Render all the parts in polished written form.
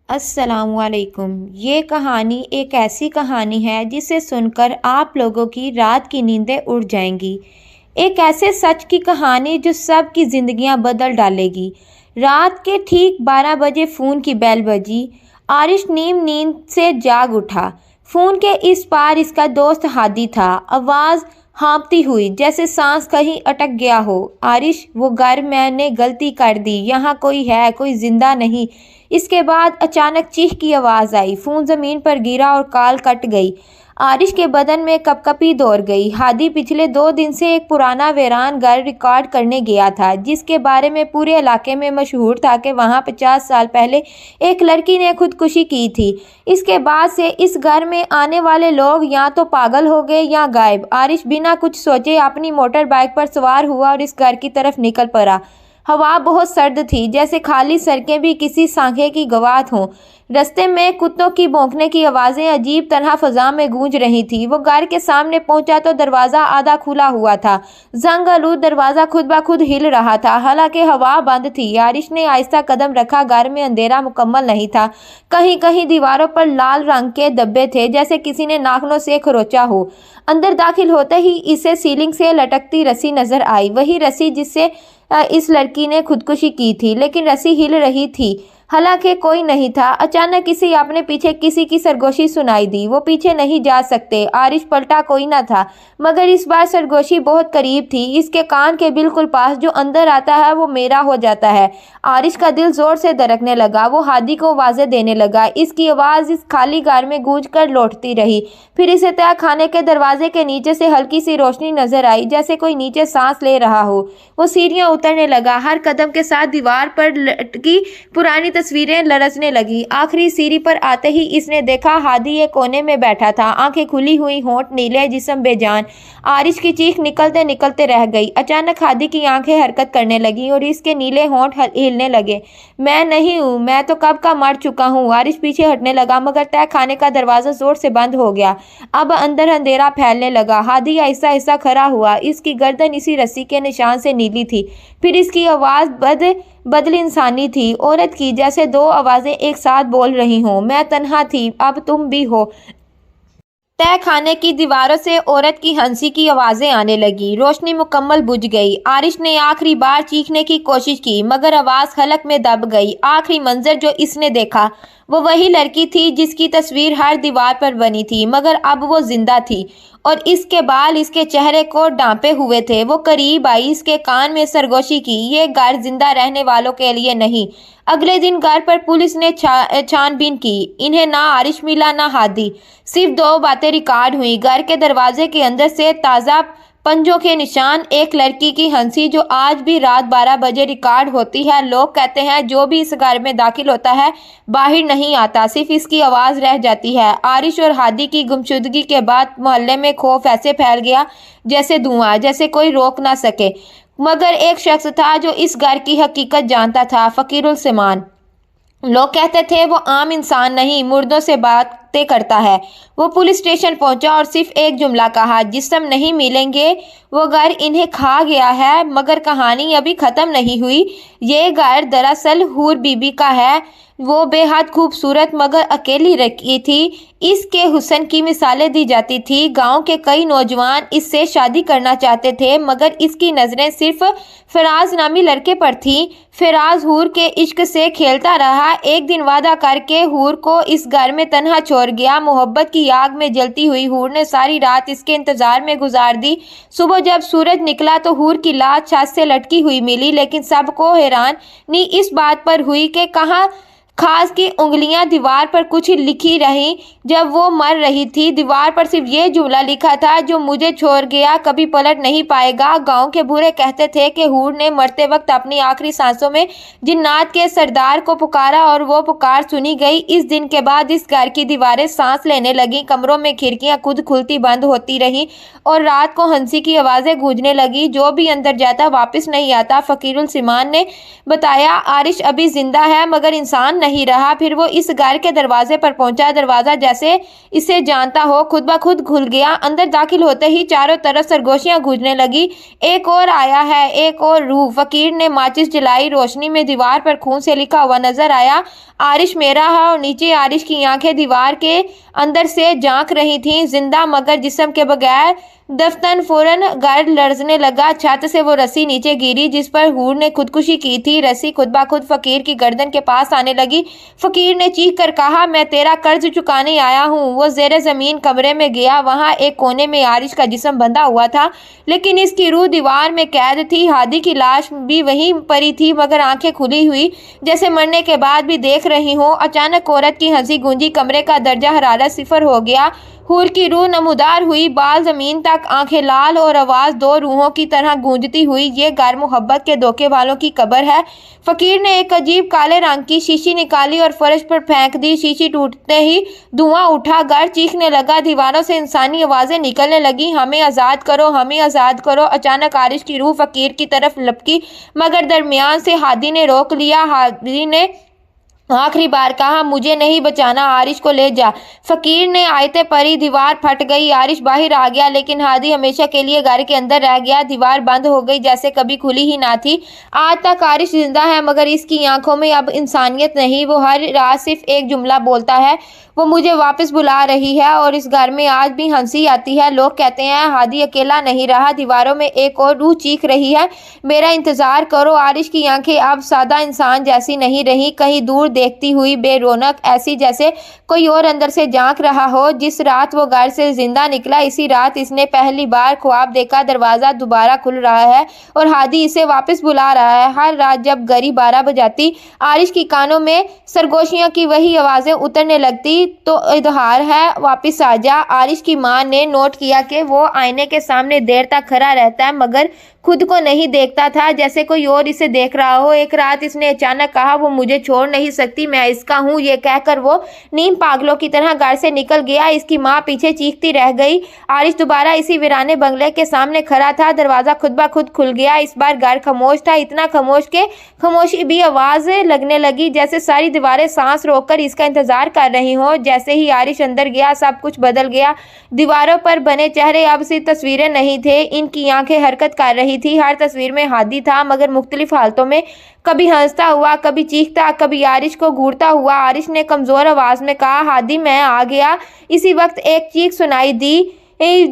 السلام علیکم۔ یہ کہانی ایک ایسی کہانی ہے جسے سن کر آپ لوگوں کی رات کی نیندیں اڑ جائیں گی۔ ایک ایسے سچ کی کہانی جو سب کی زندگیاں بدل ڈالے گی۔ رات کے ٹھیک 12 بجے فون کی بیل بجی۔ عارش نیم نیند سے جاگ اٹھا۔ فون کے اس پار اس کا دوست ہادی تھا۔ آواز ہانپتی ہوئی جیسے سانس کہیں اٹک گیا ہو۔ عارش، وہ گھر میں نے غلطی کر دی، یہاں کوئی ہے، کوئی زندہ نہیں۔ اس کے بعد اچانک چیخ کی آواز آئی، فون زمین پر گرا اور کال کٹ گئی۔ عارش کے بدن میں کپکپی دوڑ گئی۔ ہادی پچھلے 2 دن سے ایک پرانا ویران گھر ریکارڈ کرنے گیا تھا جس کے بارے میں پورے علاقے میں مشہور تھا کہ وہاں 50 سال پہلے ایک لڑکی نے خودکشی کی تھی۔ اس کے بعد سے اس گھر میں آنے والے لوگ یا تو پاگل ہو گئے یا غائب۔ عارش بنا کچھ سوچے اپنی موٹر بائیک پر سوار ہوا اور اس گھر کی طرف نکل پڑا۔ ہوا بہت سرد تھی، جیسے خالی سڑکیں بھی کسی سانحے کی گواہ ہوں۔ رستے میں کتوں کی بھونکنے کی آوازیں عجیب طرح فضا میں گونج رہی تھیں۔ وہ گھر کے سامنے پہنچا تو دروازہ آدھا کھلا ہوا تھا۔ زنگ آلود دروازہ خود بخود ہل رہا تھا، حالانکہ ہوا بند تھی۔ عارش نے آہستہ قدم رکھا۔ گھر میں اندھیرا مکمل نہیں تھا۔ کہیں کہیں دیواروں پر لال رنگ کے دھبے تھے، جیسے کسی نے ناخنوں سے کھروچا ہو۔ اندر داخل ہوتے ہی اسے سیلنگ سے لٹکتی رسی نظر آئی، وہی رسی جس سے اس لڑکی نے خودکشی کی تھی، لیکن رسی ہل رہی تھی، حالانکہ کوئی نہیں تھا۔ اچانک اسے اپنے پیچھے کسی کی سرگوشی سنائی دی۔ وہ پیچھے نہیں جا سکتے۔ عارش پلٹا، کوئی نہ تھا، مگر اس بار سرگوشی بہت قریب تھی، اس کے کان کے بالکل پاس۔ جو اندر آتا ہے وہ میرا ہو جاتا ہے۔ عارش کا دل زور سے دھڑکنے لگا۔ وہ ہادی کو آوازیں دینے لگا۔ اس کی آواز اس خالی گھر میں گونج کر لوٹتی رہی۔ پھر اسے تہہ خانے کے دروازے کے نیچے سے ہلکی سی روشنی نظر آئی، جیسے کوئی نیچے سانس لے رہا ہو۔ وہ سیڑھیاں اترنے لگا۔ ہر قدم کے ساتھ دیوار پر لٹکی پرانی تصویریں لرزنے لگیں۔ آخری سیڑھی پر آتے ہی اس نے دیکھا ہادی ایک کونے میں بیٹھا تھا، آنکھیں کھلی ہوئی، ہونٹ نیلے، جسم بے جان۔ عارش کی چیخ نکلتے نکلتے رہ گئی۔ اچانک ہادی کی آنکھیں حرکت کرنے لگیں اور اس کے نیلے ہونٹ ہلنے لگے۔ میں نہیں ہوں، میں تو کب کا مر چکا ہوں۔ عارش پیچھے ہٹنے لگا، مگر تہہ خانے کا دروازہ زور سے بند ہو گیا۔ اب اندر اندھیرا پھیلنے لگا۔ ہادی آہستہ آہستہ کھڑا ہوا۔ اس کی گردن اسی رسی کے نشان سے نیلی تھی۔ پھر اس کی آواز بدل انسانی تھی، عورت کی، جیسے 2 آوازیں ایک ساتھ بول رہی ہوں۔ میں تنہا تھی، اب تم بھی ہو۔ تہہ خانے کی دیواروں سے عورت کی ہنسی کی آوازیں آنے لگیں۔ روشنی مکمل بجھ گئی۔ عارش نے آخری بار چیخنے کی کوشش کی، مگر آواز حلق میں دب گئی۔ آخری منظر جو اس نے دیکھا وہ وہی لڑکی تھی جس کی تصویر ہر دیوار پر بنی تھی، مگر اب وہ زندہ تھی اور اس کے بال اس کے چہرے کو ڈھانپے ہوئے تھے۔ وہ قریب آئی، اس کے کان میں سرگوشی کی، یہ گھر زندہ رہنے والوں کے لیے نہیں۔ اگلے دن گھر پر پولیس نے چھان بین کی۔ انہیں نہ عارش ملا نہ ہادی۔ صرف 2 باتیں ریکارڈ ہوئیں، گھر کے دروازے کے اندر سے تازہ پنجوں کے نشان، ایک لڑکی کی ہنسی جو آج بھی رات 12 بجے ریکارڈ ہوتی ہے۔ لوگ کہتے ہیں جو بھی اس گھر میں داخل ہوتا ہے باہر نہیں آتا، صرف اس کی آواز رہ جاتی ہے۔ عارش اور ہادی کی گمشدگی کے بعد محلے میں خوف ایسے پھیل گیا جیسے دھواں، جیسے کوئی روک نہ سکے۔ مگر ایک شخص تھا جو اس گھر کی حقیقت جانتا تھا، فقیر الزمان۔ لوگ کہتے تھے وہ عام انسان نہیں، مردوں سے باتیں کرتا ہے۔ وہ پولیس اسٹیشن پہنچا اور صرف ایک جملہ کہا، جسم نہیں ملیں گے، وہ گھر انہیں کھا گیا ہے۔ مگر کہانی ابھی ختم نہیں ہوئی۔ یہ گھر دراصل حور بی بی کا ہے۔ وہ بے حد خوبصورت مگر اکیلی لڑکی تھی۔ اس کے حسن کی مثالیں دی جاتی تھی۔ گاؤں کے کئی نوجوان اس سے شادی کرنا چاہتے تھے، مگر اس کی نظریں صرف فراز نامی لڑکے پر تھیں۔ فراز حور کے عشق سے کھیلتا رہا۔ ایک دن وعدہ کر کے حور کو اس گھر میں تنہا چھوڑ گیا۔ محبت کی آگ میں جلتی ہوئی حور نے ساری رات اس کے انتظار میں گزار دی۔ صبح جب سورج نکلا تو حور کی لاش چھت سے لٹکی ہوئی ملی، لیکن سب کو حیرانی اس بات پر ہوئی کہ کہاں خاص کی انگلیاں دیوار پر کچھ لکھی رہیں۔ جب وہ مر رہی تھی، دیوار پر صرف یہ جملہ لکھا تھا، جو مجھے چھوڑ گیا کبھی پلٹ نہیں پائے گا۔ گاؤں کے بوڑھے کہتے تھے کہ حور نے مرتے وقت اپنی آخری سانسوں میں جنات کے سردار کو پکارا اور وہ پکار سنی گئی۔ اس دن کے بعد اس گھر کی دیواریں سانس لینے لگیں، کمروں میں کھڑکیاں خود کھلتی بند ہوتی رہیں اور رات کو ہنسی کی آوازیں گونجنے لگیں۔ جو بھی اندر جاتا واپس نہیں آتا۔ فقیر الزمان نے بتایا، عارش ابھی زندہ ہے مگر انسان نہیں۔ نہیں رہا۔ پھر وہ اس گھر کے دروازے پر پہنچا۔ دروازہ جیسے اسے جانتا ہو خود بخود کھل گیا۔ اندر داخل ہوتے ہی چاروں طرف سرگوشیاں گونجنے لگی۔ ایک اور آیا ہے، ایک اور روح۔ فقیر نے ماچس جلائی۔ روشنی میں دیوار پر خون سے لکھا ہوا نظر آیا، عارش میرا ہے، اور نیچے عارش کی آنکھیں دیوار کے اندر سے جھانک رہی تھیں، زندہ مگر جسم کے بغیر۔ دفتن فوراً گھر لرزنے لگا۔ چھت سے وہ رسی نیچے گری جس پر حور نے خودکشی کی تھی۔ رسی خود بخود فقیر کی گردن کے پاس آنے لگی۔ فقیر نے چیخ کر کہا، میں تیرا قرض چکانے آیا ہوں۔ وہ زیر زمین کمرے میں گیا۔ وہاں ایک کونے میں عارش کا جسم بندھا ہوا تھا، لیکن اس کی روح دیوار میں قید تھی۔ ہادی کی لاش بھی وہیں پڑی تھی، مگر آنکھیں کھلی ہوئی، جیسے مرنے کے بعد بھی دیکھ رہی ہوں۔ اچانک عورت کی ہنسی گونجی۔ کمرے کا درجہ حرارت 0 ہو گیا۔ حور کی روح نمودار ہوئی، بال زمین تک، آنکھیں لال، اور آواز 2 روحوں کی طرح گونجتی ہوئی، یہ گھر محبت کے دھوکے والوں کی قبر ہے۔ فقیر نے ایک عجیب کالے رنگ کی شیشی نکالی اور فرش پر پھینک دی۔ شیشی ٹوٹتے ہی دھواں اٹھا۔ گھر چیخنے لگا۔ دیواروں سے انسانی آوازیں نکلنے لگیں، ہمیں آزاد کرو، ہمیں آزاد کرو۔ اچانک عارش کی روح فقیر کی طرف لپکی، مگر درمیان سے ہادی نے روک لیا۔ ہادی نے آخری بار کہا، مجھے نہیں بچانا، عارش کو لے جا۔ فقیر نے آیتیں پڑھی، دیوار پھٹ گئی، عارش باہر آ گیا، لیکن ہادی ہمیشہ کے لیے گھر کے اندر رہ گیا۔ دیوار بند ہو گئی، جیسے کبھی کھلی ہی نہ تھی۔ آج تک عارش زندہ ہے، مگر اس کی آنکھوں میں اب انسانیت نہیں۔ وہ ہر رات صرف ایک جملہ بولتا ہے، وہ مجھے واپس بلا رہی ہے، اور اس گھر میں آج بھی ہنسی آتی ہے۔ لوگ کہتے ہیں ہادی اکیلا نہیں رہا۔ دیواروں میں ایک اور روح چیخ رہی ہے، میرا انتظار کرو۔ عارش کی آنکھیں اب سادہ انسان جیسی نہیں رہی، کہیں دور دیکھتی ہوئی، بے رونق، ایسی جیسے کوئی اور اندر سے جھانک رہا ہو۔ جس رات وہ گھر سے زندہ نکلا، اسی رات اس نے پہلی بار خواب دیکھا، دروازہ دوبارہ کھل رہا ہے اور ہادی اسے واپس بلا رہا ہے۔ ہر رات جب گھڑی 12 بجاتی، عارش کی کانوں میں سرگوشیوں کی وہی آوازیں اترنے لگتی، تو اظہار ہے، واپس آ جا۔ عارش کی ماں نے نوٹ کیا کہ وہ آئینے کے سامنے دیر تک کھڑا رہتا ہے، مگر خود کو نہیں دیکھتا تھا، جیسے کوئی اور اسے دیکھ رہا ہو۔ ایک رات اس نے اچانک کہا، وہ مجھے چھوڑ نہیں سکتی، میں اس کا ہوں۔ یہ کہہ کر وہ نیم پاگلوں کی طرح گھر سے نکل گیا۔ اس کی ماں پیچھے چیختی رہ گئی۔ عارش دوبارہ اسی ویرانے بنگلے کے سامنے کھڑا تھا۔ دروازہ خود بخود کھل گیا۔ اس بار گھر خاموش تھا، اتنا خاموش کہ خاموشی بھی آواز لگنے لگی، جیسے ساری دیواریں سانس روک کر اس کا انتظار کر رہی ہوں۔ جیسے ہی عارش اندر گیا، سب کچھ بدل گیا۔ دیواروں پر بنے چہرے اب صرف تصویریں نہیں تھے، ان کی آنکھیں حرکت کر رہی تھی۔ ہر تصویر میں ہادی تھا، مگر مختلف حالتوں میں، کبھی ہنستا ہوا، کبھی چیختا، کبھی عارش کو گھورتا ہوا۔ عارش نے کمزور آواز میں کہا، ہادی میں آ گیا۔ اسی وقت ایک چیخ سنائی دی،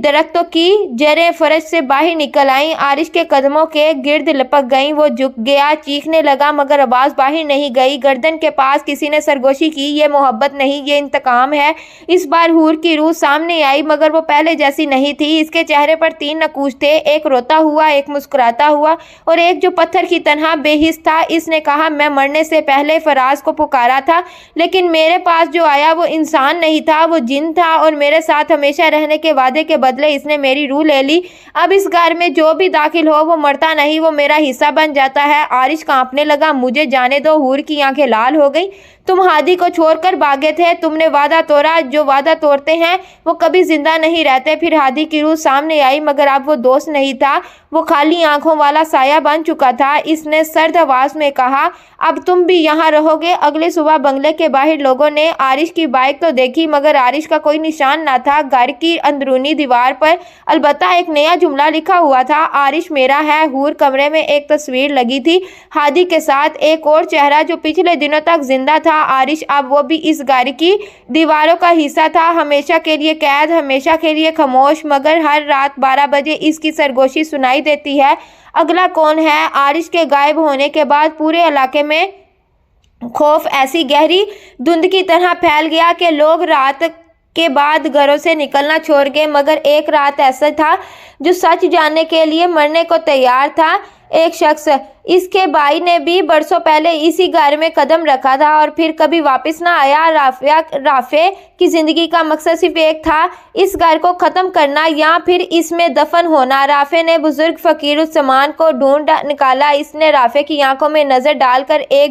درختوں کی جڑیں فرش سے باہر نکل آئیں، عارش کے قدموں کے گرد لپک گئیں۔ وہ جھک گیا، چیخنے لگا، مگر آواز باہر نہیں گئی۔ گردن کے پاس کسی نے سرگوشی کی۔ یہ محبت نہیں، یہ انتقام ہے۔ اس بار حور کی روح سامنے آئی، مگر وہ پہلے جیسی نہیں تھی۔ اس کے چہرے پر 3 نقوش تھے، ایک روتا ہوا، ایک مسکراتا ہوا، اور ایک جو پتھر کی طرح بے حس تھا۔ اس نے کہا، میں مرنے سے پہلے فراز کو پکارا تھا، لیکن میرے پاس جو آیا وہ انسان نہیں تھا، وہ جن تھا، اور میرے ساتھ ہمیشہ رہنے کے وعدے کے بدلے اس نے میری روح لے لی۔ اب اس گھر میں جو بھی داخل ہو وہ مرتا نہیں، وہ میرا حصہ بن جاتا ہے۔ عارش کانپنے لگا، مجھے جانے دو۔ حور کی آنکھیں لال ہو گئی، تم ہادی کو چھوڑ کر بھاگے تھے، تم نے وعدہ توڑا، جو وعدہ توڑتے ہیں وہ کبھی زندہ نہیں رہتے۔ پھر ہادی کی روح سامنے آئی، مگر اب وہ دوست نہیں تھا، وہ خالی آنکھوں والا سایہ بن چکا تھا۔ اس نے سرد آواز میں کہا، اب تم بھی یہاں رہو گے۔ اگلی صبح بنگلے کے باہر لوگوں نے عارش کی بائک تو دیکھی، مگر عارش کا کوئی نشان نہ تھا۔ گھر کی اندرونی دیوار پر البتہ ایک نیا جملہ لکھا ہوا تھا، عارش میرا ہے۔ حور کمرے میں ایک تصویر لگی تھی، ہادی کے ساتھ ایک اور چہرہ جو پچھلے دنوں تک زندہ تھا۔ عارش اب وہ بھی اس گھر کی دیواروں کا حصہ تھا، ہمیشہ کے لیے قید، ہمیشہ کے لیے خاموش، مگر ہر رات 12 بجے اس کی سرگوشی سنائی دیتی ہے۔ اگلا کون ہے؟ عارش کے غائب ہونے کے بعد پورے علاقے میں خوف ایسی گہری دھند کی طرح پھیل گیا کہ لوگ رات کے بعد گھروں سے نکلنا چھوڑ گئے، مگر ایک رات ایسا تھا جو سچ جاننے کے لیے مرنے کو تیار تھا۔ ایک شخص، اس کے بھائی نے بھی برسوں پہلے اسی گھر میں قدم رکھا تھا اور پھر کبھی واپس نہ آیا۔ رافع کی زندگی کا مقصد صرف ایک تھا، اس گھر کو ختم کرنا یا پھر اس میں دفن ہونا۔ رافع نے بزرگ فقیر الزمان کو ڈھونڈ نکالا۔ اس نے رافع کی آنکھوں میں نظر ڈال کر ایک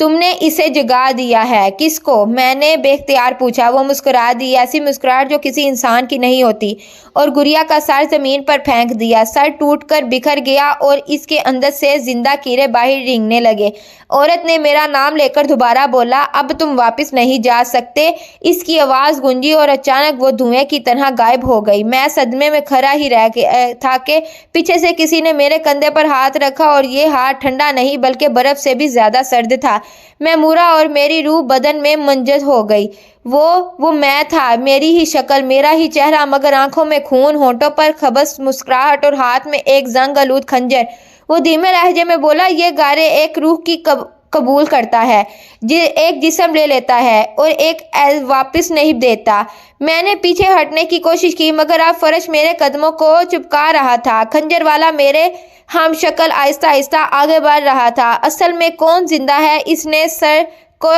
تم نے اسے جگا دیا ہے۔ کس کو؟ میں نے بے اختیار پوچھا۔ وہ مسکرا دی، ایسی مسکراہٹ جو کسی انسان کی نہیں ہوتی، اور گڑیا کا سر زمین پر پھینک دیا۔ سر ٹوٹ کر بکھر گیا اور اس کے اندر سے زندہ کیڑے باہر رینگنے لگے۔ عورت نے میرا نام لے کر دوبارہ بولا، اب تم واپس نہیں جا سکتے۔ اس کی آواز گونجی اور اچانک وہ دھوئیں کی طرح غائب ہو گئی۔ میں صدمے میں کھڑا ہی رہ تھا کہ پیچھے سے کسی نے میرے کندھے پر ہاتھ رکھا، اور یہ ہاتھ ٹھنڈا نہیں بلکہ برف سے بھی زیادہ سرد تھا۔ میں مرا اور میری روح بدن میں منجمد ہو گئی۔ وہ میں تھا، میری ہی شکل، میرا ہی چہرہ، مگر آنکھوں میں خون، ہونٹوں پر خبیث مسکراہٹ اور ہاتھ میں ایک زنگ آلود خنجر۔ وہ دھیمے لہجے میں بولا، یہ گارے ایک روح کی قبول کرتا ہے، ایک جسم لے لیتا ہے اور ایک واپس نہیں دیتا۔ میں نے پیچھے ہٹنے کی کوشش کی، مگر اب فرش میرے قدموں کو چپکا رہا تھا۔ خنجر والا میرے ہم شکل آہستہ آہستہ آگے بڑھ رہا تھا۔ اصل میں کون زندہ ہے؟ اس نے سر کو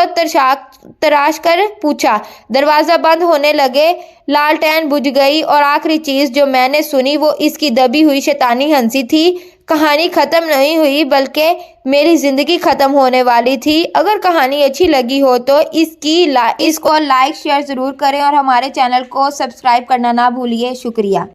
تراش کر پوچھا۔ دروازے بند ہونے لگے، لالٹین بجھ گئی، اور آخری چیز جو میں نے سنی وہ اس کی دبی ہوئی شیطانی ہنسی تھی۔ کہانی ختم نہیں ہوئی، بلکہ میری زندگی ختم ہونے والی تھی۔ اگر کہانی اچھی لگی ہو تو اس کو لائک شیئر ضرور کریں اور ہمارے چینل کو سبسکرائب کرنا نہ بھولیے۔ شکریہ۔